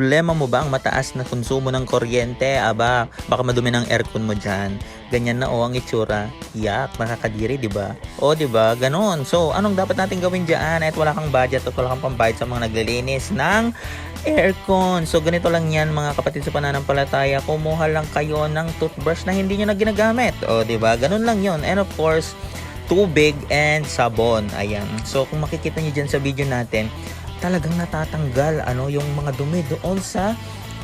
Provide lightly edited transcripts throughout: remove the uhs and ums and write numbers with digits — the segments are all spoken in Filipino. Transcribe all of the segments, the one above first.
problema mo ba ang mataas na konsumo ng kuryente? Aba, baka madumi ng aircon mo dyan. Ganyan na ang itsura. Yak, nakakadiri, di ba? O, di ba? Ganon. So, anong dapat natin gawin dyan? At wala kang budget at wala kang pambayad sa mga naglilinis ng aircon. So, ganito lang yan mga kapatid sa pananampalataya. Kumuha lang kayo ng toothbrush na hindi nyo na ginagamit. O, di ba? Ganon lang yon. And of course, tubig and sabon. Ayan. So, kung makikita nyo dyan sa video natin, talagang natatanggal yung mga dumi doon sa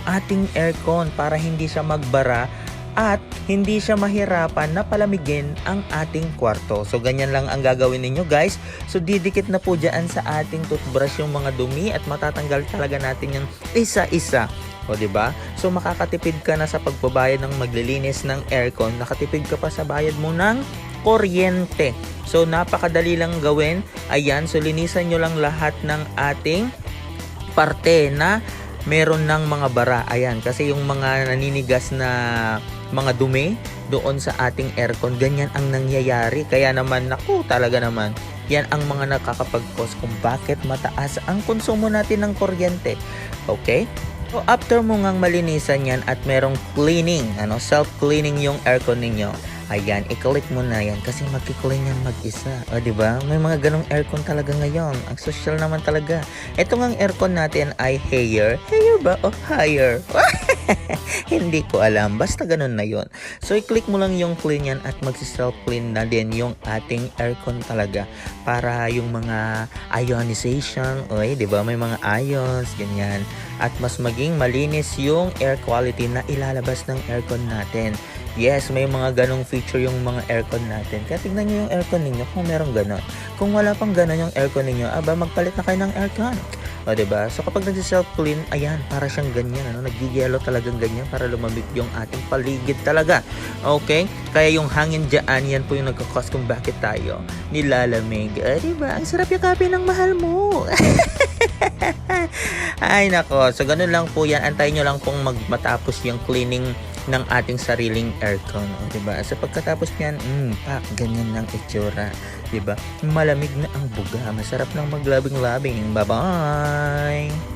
ating aircon para hindi siya magbara at hindi siya mahirapan na palamigin ang ating kwarto. So ganyan lang ang gagawin ninyo guys. So didikit na po dyan sa ating toothbrush yung mga dumi at matatanggal talaga natin yung isa-isa. O diba? So makakatipid ka na sa pagbabayad ng maglilinis ng aircon. Nakatipid ka pa sa bayad mo ng kuryente. So napakadali lang gawin. Ayan, so linisan nyo lang lahat ng ating parte na meron ng mga bara. Ayan, kasi yung mga naninigas na mga dumi doon sa ating aircon, ganyan ang nangyayari. Kaya naman, naku, talaga naman, yan ang mga nakakapag-cause kung bakit mataas ang konsumo natin ng kuryente. Okay? So after mo ngang malinisan yan at merong cleaning, self-cleaning yung aircon ninyo, ayan, i-click mo na yan kasi magki-clean yan mag-isa. O, diba? May mga ganong aircon talaga ngayon. Ang social naman talaga. Ito ngang aircon natin ay Haier. Haier ba? O Haier? Hindi ko alam. Basta ganon na yon. So, i-click mo lang yung clean yan at magsi-self-clean na din yung ating aircon talaga. Para yung mga ionization, diba? May mga ions, ganyan. At mas maging malinis yung air quality na ilalabas ng aircon natin. Yes, may mga ganong feature yung mga aircon natin. Kaya tignan nyo yung aircon ninyo kung merong ganon. Kung wala pang ganon yung aircon ninyo, magpalit na kayo ng aircon. O, diba? So, kapag nag-self-clean, ayan, para siyang ganyan. Nag-yellow talagang ganyan para lumamig yung ating paligid talaga. Okay? Kaya yung hangin dyan, yan po yung nagkakos kung bakit tayo nilalamig. Diba? Ang sarap yakapin ng mahal mo. Ay, nako. So, ganun lang po yan. Antayin nyo lang pong matapos yung cleaning ng ating sariling aircon. O, diba? Sa pagkatapos niyan, ganyan ng itsura. Diba? Malamig na ang buga. Masarap ng maglabing-labing. Bye-bye!